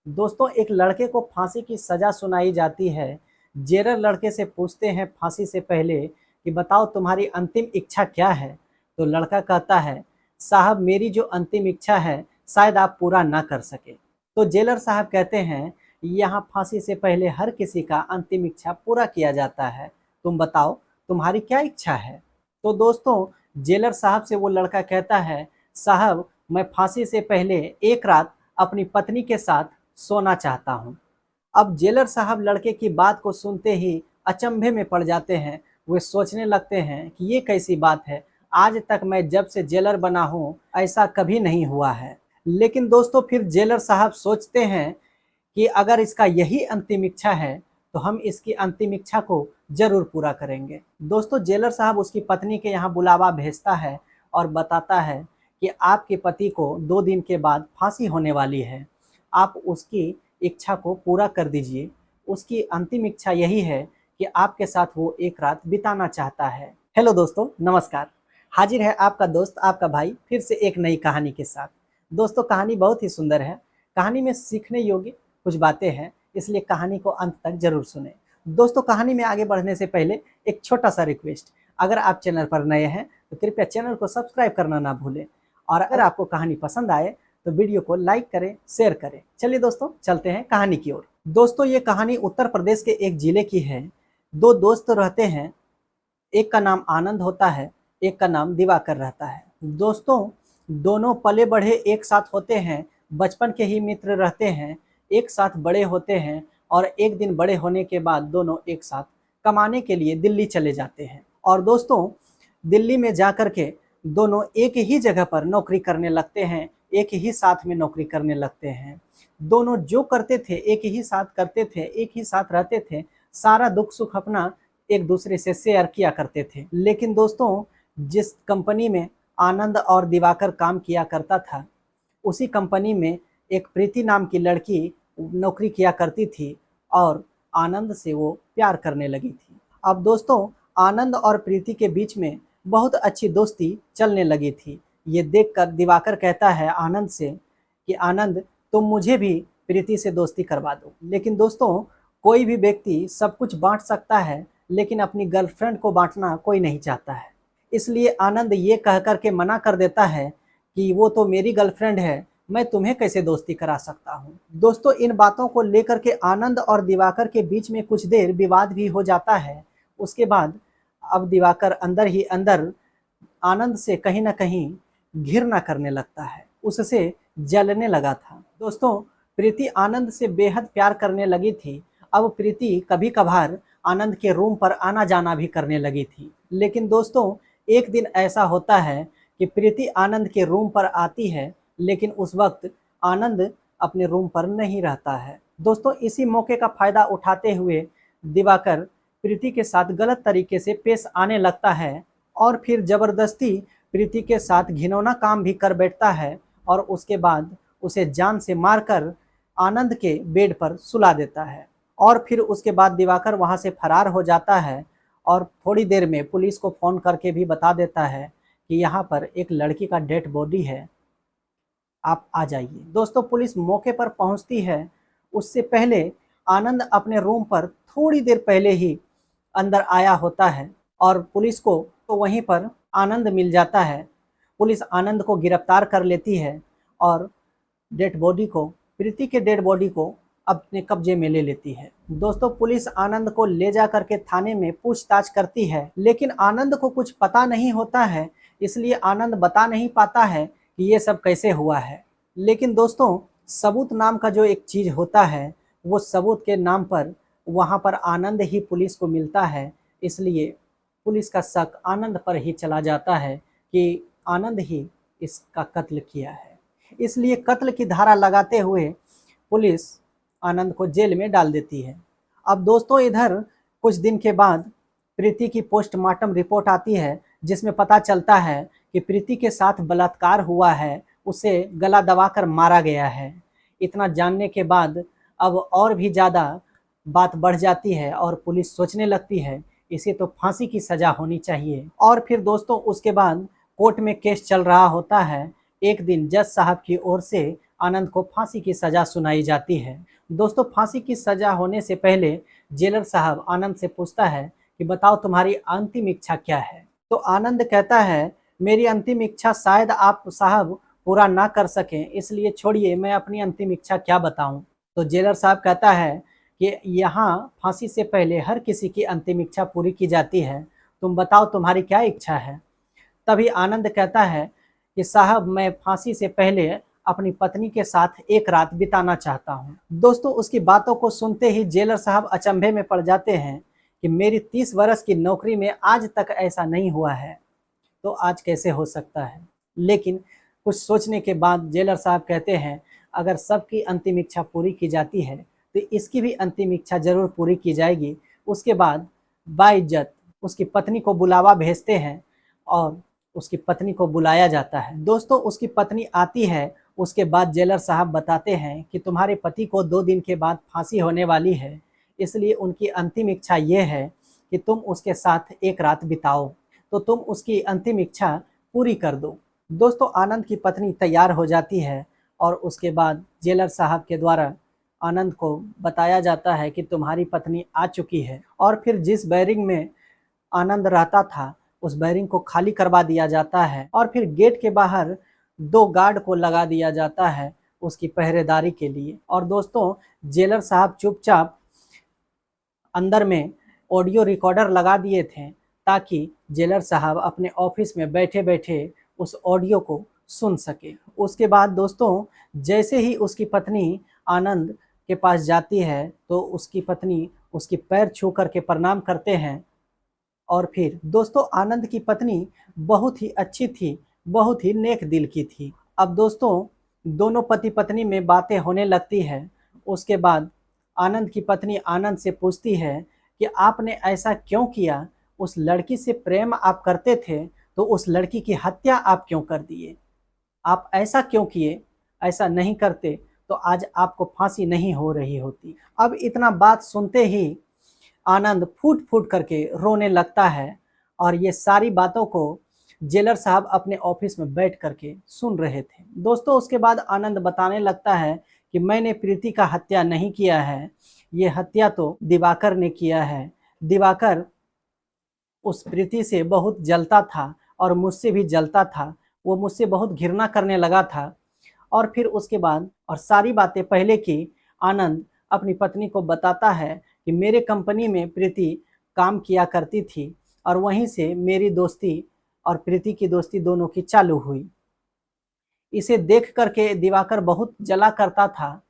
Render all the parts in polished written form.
दोस्तों, एक लड़के को फांसी की सजा सुनाई जाती है। जेलर लड़के से पूछते हैं फांसी से पहले कि बताओ तुम्हारी अंतिम इच्छा क्या है। तो लड़का कहता है, साहब मेरी जो अंतिम इच्छा है शायद आप पूरा ना कर सके। तो जेलर साहब कहते हैं, यहाँ फांसी से पहले हर किसी का अंतिम इच्छा पूरा किया जाता है। तुम बताओ तुम्हारी क्या इच्छा है। तो दोस्तों, जेलर साहब से वो लड़का कहता है, साहब मैं फांसी से पहले एक रात अपनी पत्नी के साथ सोना चाहता हूँ। अब जेलर साहब लड़के की बात को सुनते ही अचंभे में पड़ जाते हैं। वे सोचने लगते हैं कि ये कैसी बात है, आज तक मैं जब से जेलर बना हूँ ऐसा कभी नहीं हुआ है। लेकिन दोस्तों, फिर जेलर साहब सोचते हैं कि अगर इसका यही अंतिम इच्छा है तो हम इसकी अंतिम इच्छा को जरूर पूरा करेंगे। दोस्तों, जेलर साहब उसकी पत्नी के यहाँ बुलावा भेजता है और बताता है कि आपके पति को 2 दिन के बाद फांसी होने वाली है, आप उसकी इच्छा को पूरा कर दीजिए। उसकी अंतिम इच्छा यही है कि आपके साथ वो एक रात बिताना चाहता है। हेलो दोस्तों, नमस्कार। हाजिर है आपका दोस्त, आपका भाई, फिर से एक नई कहानी के साथ। दोस्तों, कहानी बहुत ही सुंदर है। कहानी में सीखने योग्य कुछ बातें हैं, इसलिए कहानी को अंत तक जरूर सुने। दोस्तों, कहानी में आगे बढ़ने से पहले एक छोटा सा रिक्वेस्ट, अगर आप चैनल पर नए हैं तो कृपया चैनल को सब्सक्राइब करना ना भूलें, और अगर आपको कहानी पसंद आए तो वीडियो को लाइक करें, शेयर करें। चलिए दोस्तों, चलते हैं कहानी की ओर। दोस्तों, ये कहानी उत्तर प्रदेश के एक जिले की है। दो दोस्त रहते हैं, एक का नाम आनंद होता है, एक का नाम दिवाकर रहता है। दोस्तों, दोनों पले बढ़े एक साथ होते हैं, बचपन के ही मित्र रहते हैं, एक साथ बड़े होते हैं, और एक दिन बड़े होने के बाद दोनों एक साथ कमाने के लिए दिल्ली चले जाते हैं। और दोस्तों, दिल्ली में जाकर के दोनों एक ही जगह पर नौकरी करने लगते हैं, एक ही साथ में नौकरी करने लगते हैं। दोनों जो करते थे एक ही साथ करते थे, एक ही साथ रहते थे, सारा दुख सुख अपना एक दूसरे से शेयर किया करते थे। लेकिन दोस्तों, जिस कंपनी में आनंद और दिवाकर काम किया करता था, उसी कंपनी में एक प्रीति नाम की लड़की नौकरी किया करती थी और आनंद से वो प्यार करने लगी थी। अब दोस्तों, आनंद और प्रीति के बीच में बहुत अच्छी दोस्ती चलने लगी थी। ये देखकर दिवाकर कहता है आनंद से कि आनंद, तुम मुझे भी प्रीति से दोस्ती करवा दो। लेकिन दोस्तों, कोई भी व्यक्ति सब कुछ बांट सकता है, लेकिन अपनी गर्लफ्रेंड को बांटना कोई नहीं चाहता है। इसलिए आनंद ये कह कर के मना कर देता है कि वो तो मेरी गर्लफ्रेंड है, मैं तुम्हें कैसे दोस्ती करा सकता हूँ। दोस्तों, इन बातों को लेकर के आनंद और दिवाकर के बीच में कुछ देर विवाद भी हो जाता है। उसके बाद अब दिवाकर अंदर ही अंदर आनंद से कहीं ना कहीं घृणा करने लगता है, उससे जलने लगा था। दोस्तों, प्रीति आनंद से बेहद प्यार करने लगी थी। अब प्रीति कभी कभार आनंद के रूम पर आना जाना भी करने लगी थी। लेकिन दोस्तों, एक दिन ऐसा होता है कि प्रीति आनंद के रूम पर आती है, लेकिन उस वक्त आनंद अपने रूम पर नहीं रहता है। दोस्तों, इसी मौके का फायदा उठाते हुए दिवाकर प्रीति के साथ गलत तरीके से पेश आने लगता है और फिर जबरदस्ती प्रीति के साथ घिनौना काम भी कर बैठता है और उसके बाद उसे जान से मारकर आनंद के बेड पर सुला देता है। और फिर उसके बाद दिवाकर वहां से फरार हो जाता है और थोड़ी देर में पुलिस को फ़ोन करके भी बता देता है कि यहाँ पर एक लड़की का डेड बॉडी है, आप आ जाइए। दोस्तों, पुलिस मौके पर पहुंचती है। उससे पहले आनंद अपने रूम पर थोड़ी देर पहले ही अंदर आया होता है और पुलिस को तो वहीं पर आनंद मिल जाता है। पुलिस आनंद को गिरफ्तार कर लेती है और डेड बॉडी को, प्रीति के डेड बॉडी को अपने कब्जे में ले लेती है। दोस्तों, पुलिस आनंद को ले जा करके थाने में पूछताछ करती है, लेकिन आनंद को कुछ पता नहीं होता है, इसलिए आनंद बता नहीं पाता है कि ये सब कैसे हुआ है। लेकिन दोस्तों, सबूत नाम का जो एक चीज़ होता है, वो सबूत के नाम पर वहाँ पर आनंद ही पुलिस को मिलता है। इसलिए पुलिस का शक आनंद पर ही चला जाता है कि आनंद ही इसका कत्ल किया है। इसलिए कत्ल की धारा लगाते हुए पुलिस आनंद को जेल में डाल देती है। अब दोस्तों, इधर कुछ दिन के बाद प्रीति की पोस्टमार्टम रिपोर्ट आती है, जिसमें पता चलता है कि प्रीति के साथ बलात्कार हुआ है, उसे गला दबाकर मारा गया है। इतना जानने के बाद अब और भी ज़्यादा बात बढ़ जाती है और पुलिस सोचने लगती है इसे तो फांसी की सज़ा होनी चाहिए। और फिर दोस्तों, उसके बाद कोर्ट में केस चल रहा होता है। एक दिन जज साहब की ओर से आनंद को फांसी की सजा सुनाई जाती है। दोस्तों, फांसी की सजा होने से पहले जेलर साहब आनंद से पूछता है कि बताओ तुम्हारी अंतिम इच्छा क्या है। तो आनंद कहता है, मेरी अंतिम इच्छा शायद आप साहब पूरा ना कर सकें, इसलिए छोड़िए मैं अपनी अंतिम इच्छा क्या बताऊं। तो जेलर साहब कहता है कि यहाँ फांसी से पहले हर किसी की अंतिम इच्छा पूरी की जाती है, तुम बताओ तुम्हारी क्या इच्छा है। तभी आनंद कहता है कि साहब मैं फांसी से पहले अपनी पत्नी के साथ एक रात बिताना चाहता हूँ। दोस्तों, उसकी बातों को सुनते ही जेलर साहब अचंभे में पड़ जाते हैं कि मेरी 30 वर्ष की नौकरी में आज तक ऐसा नहीं हुआ है, तो आज कैसे हो सकता है। लेकिन कुछ सोचने के बाद जेलर साहब कहते हैं, अगर सबकी अंतिम इच्छा पूरी की जाती है तो इसकी भी अंतिम इच्छा जरूर पूरी की जाएगी। उसके बाद बाइज्जत उसकी पत्नी को बुलावा भेजते हैं और उसकी पत्नी को बुलाया जाता है। दोस्तों, उसकी पत्नी आती है। उसके बाद जेलर साहब बताते हैं कि तुम्हारे पति को 2 दिन के बाद फांसी होने वाली है, इसलिए उनकी अंतिम इच्छा ये है कि तुम उसके साथ एक रात बिताओ, तो तुम उसकी अंतिम इच्छा पूरी कर दो। दोस्तों, आनंद की पत्नी तैयार हो जाती है और उसके बाद जेलर साहब के द्वारा आनंद को बताया जाता है कि तुम्हारी पत्नी आ चुकी है। और फिर जिस बैरिंग में आनंद रहता था उस बैरिंग को खाली करवा दिया जाता है और फिर गेट के बाहर 2 गार्ड को लगा दिया जाता है उसकी पहरेदारी के लिए। और दोस्तों, जेलर साहब चुपचाप अंदर में ऑडियो रिकॉर्डर लगा दिए थे ताकि जेलर साहब अपने ऑफिस में बैठे बैठे उस ऑडियो को सुन सके। उसके बाद दोस्तों, जैसे ही उसकी पत्नी आनंद के पास जाती है तो उसकी पत्नी उसकी पैर छू करके प्रणाम करते हैं। और फिर दोस्तों, आनंद की पत्नी बहुत ही अच्छी थी, बहुत ही नेक दिल की थी। अब दोस्तों, दोनों पति पत्नी में बातें होने लगती है। उसके बाद आनंद की पत्नी आनंद से पूछती है कि आपने ऐसा क्यों किया, उस लड़की से प्रेम आप करते थे तो उस लड़की की हत्या आप क्यों कर दिए, आप ऐसा क्यों किए, ऐसा नहीं करते तो आज आपको फांसी नहीं हो रही होती। अब इतना बात सुनते ही आनंद फूट फूट करके रोने लगता है और ये सारी बातों को जेलर साहब अपने ऑफिस में बैठ करके सुन रहे थे। दोस्तों, उसके बाद आनंद बताने लगता है कि मैंने प्रीति का हत्या नहीं किया है, ये हत्या तो दिवाकर ने किया है। दिवाकर उस प्रीति से बहुत जलता था और मुझसे भी जलता था, वो मुझसे बहुत घृणा करने लगा था। और फिर उसके बाद और सारी बातें पहले की आनंद अपनी पत्नी को बताता है कि मेरे कंपनी में प्रीति काम किया करती थी और वहीं से मेरी दोस्ती और प्रीति की दोस्ती दोनों की चालू हुई। इसे देख करके दिवाकर बहुत जला करता था।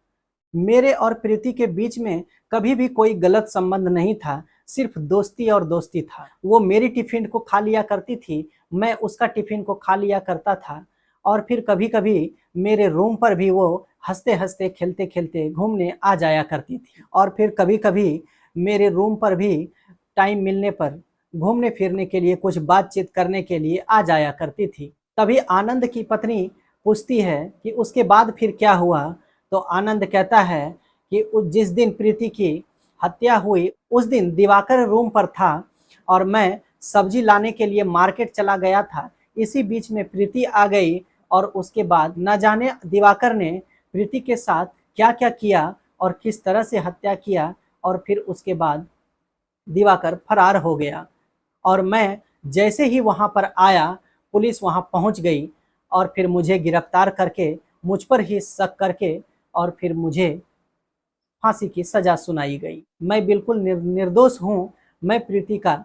मेरे और प्रीति के बीच में कभी भी कोई गलत संबंध नहीं था, सिर्फ दोस्ती और दोस्ती था। वो मेरी टिफिन को खा लिया करती थी, मैं उसका टिफिन को खा लिया करता था। और फिर कभी कभी मेरे रूम पर भी वो हंसते हंसते खेलते खेलते घूमने आ जाया करती थी। और फिर कभी कभी मेरे रूम पर भी टाइम मिलने पर घूमने फिरने के लिए, कुछ बातचीत करने के लिए आ जाया करती थी। तभी आनंद की पत्नी पूछती है कि उसके बाद फिर क्या हुआ। तो आनंद कहता है कि जिस दिन प्रीति की हत्या हुई उस दिन दिवाकर रूम पर था और मैं सब्जी लाने के लिए मार्केट चला गया था। इसी बीच में प्रीति आ गई और उसके बाद न जाने दिवाकर ने प्रीति के साथ क्या क्या किया और किस तरह से हत्या किया। और फिर उसके बाद दिवाकर फरार हो गया और मैं जैसे ही वहाँ पर आया, पुलिस वहाँ पहुँच गई और फिर मुझे गिरफ्तार करके मुझ पर ही शक करके और फिर मुझे फांसी की सजा सुनाई गई। मैं बिल्कुल निर्दोष हूँ, मैं प्रीति का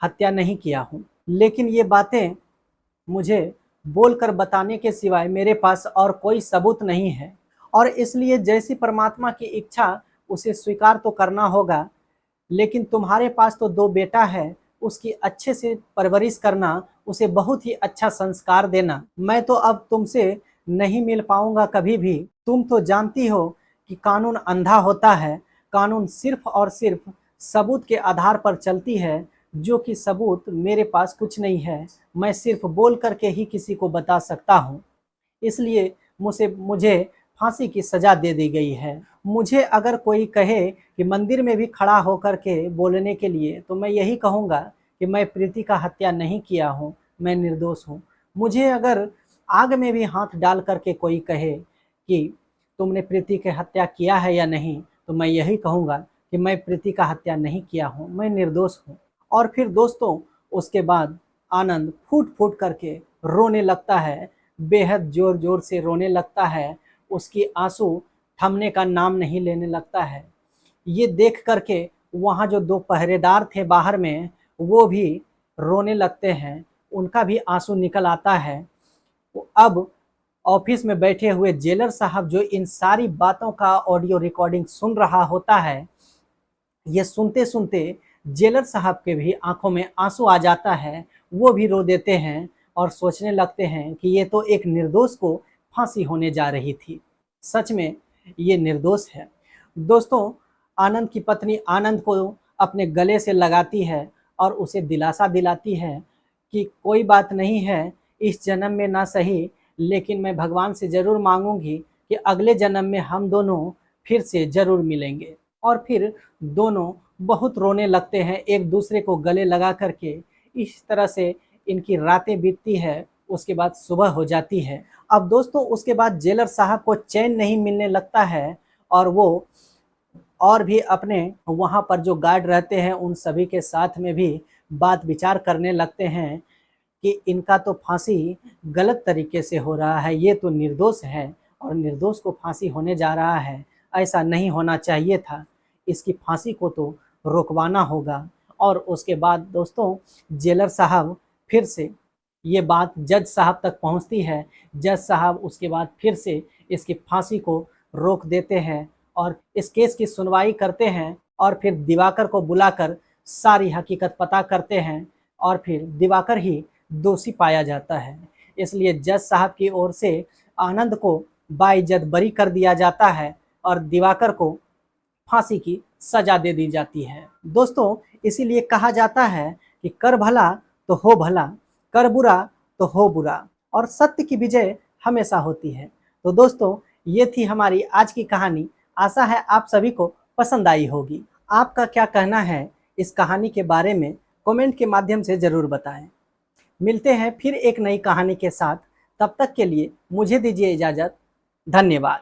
हत्या नहीं किया हूँ। लेकिन ये बातें मुझे बोलकर बताने के सिवाय मेरे पास और कोई सबूत नहीं है और इसलिए जैसी परमात्मा की इच्छा उसे स्वीकार तो करना होगा। लेकिन तुम्हारे पास तो 2 बेटा है, उसकी अच्छे से परवरिश करना, उसे बहुत ही अच्छा संस्कार देना। मैं तो अब तुमसे नहीं मिल पाऊंगा कभी भी। तुम तो जानती हो कि कानून अंधा होता है, कानून सिर्फ और सिर्फ सबूत के आधार पर चलती है, जो कि सबूत मेरे पास कुछ नहीं है। मैं सिर्फ बोल करके ही किसी को बता सकता हूँ, इसलिए मुझे फांसी की सजा दे दी गई है। मुझे अगर कोई कहे कि मंदिर में भी खड़ा होकर के बोलने के लिए, तो मैं यही कहूँगा कि मैं प्रीति का हत्या नहीं किया हूँ, मैं निर्दोष हूँ। मुझे अगर आग में भी हाथ डाल करके कोई कहे कि तुमने प्रीति की हत्या किया है या नहीं, तो मैं यही कहूँगा कि मैं प्रीति का हत्या नहीं किया हूँ, मैं निर्दोष हूँ। और फिर दोस्तों उसके बाद आनंद फूट फूट करके रोने लगता है, बेहद ज़ोर ज़ोर से रोने लगता है, उसकी आंसू थमने का नाम नहीं लेने लगता है। ये देख करके वहाँ जो 2 पहरेदार थे बाहर में, वो भी रोने लगते हैं, उनका भी आंसू निकल आता है। अब ऑफिस में बैठे हुए जेलर साहब जो इन सारी बातों का ऑडियो रिकॉर्डिंग सुन रहा होता है, ये सुनते सुनते जेलर साहब के भी आंखों में आंसू आ जाता है, वो भी रो देते हैं और सोचने लगते हैं कि ये तो एक निर्दोष को फांसी होने जा रही थी, सच में ये निर्दोष है। दोस्तों आनंद की पत्नी आनंद को अपने गले से लगाती है और उसे दिलासा दिलाती है कि कोई बात नहीं है, इस जन्म में ना सही, लेकिन मैं भगवान से ज़रूर मांगूंगी कि अगले जन्म में हम दोनों फिर से ज़रूर मिलेंगे। और फिर दोनों बहुत रोने लगते हैं एक दूसरे को गले लगा करके। इस तरह से इनकी रातें बीतती है, उसके बाद सुबह हो जाती है। अब दोस्तों उसके बाद जेलर साहब को चैन नहीं मिलने लगता है और वो और भी अपने वहाँ पर जो गार्ड रहते हैं उन सभी के साथ में भी बात विचार करने लगते हैं कि इनका तो फांसी गलत तरीके से हो रहा है, ये तो निर्दोष है और निर्दोष को फांसी होने जा रहा है, ऐसा नहीं होना चाहिए था, इसकी फांसी को तो रोकवाना होगा। और उसके बाद दोस्तों जेलर साहब फिर से ये बात जज साहब तक पहुंचती है। जज साहब उसके बाद फिर से इसकी फांसी को रोक देते हैं और इस केस की सुनवाई करते हैं और फिर दिवाकर को बुलाकर सारी हकीकत पता करते हैं और फिर दिवाकर ही दोषी पाया जाता है। इसलिए जज साहब की ओर से आनंद को बाइज्जत बरी कर दिया जाता है और दिवाकर को फांसी की सजा दे दी जाती है। दोस्तों इसीलिए कहा जाता है कि कर भला तो हो भला, कर बुरा तो हो बुरा, और सत्य की विजय हमेशा होती है। तो दोस्तों ये थी हमारी आज की कहानी। आशा है आप सभी को पसंद आई होगी। आपका क्या कहना है इस कहानी के बारे में कमेंट के माध्यम से ज़रूर बताएं। मिलते हैं फिर एक नई कहानी के साथ, तब तक के लिए मुझे दीजिए इजाज़त। धन्यवाद।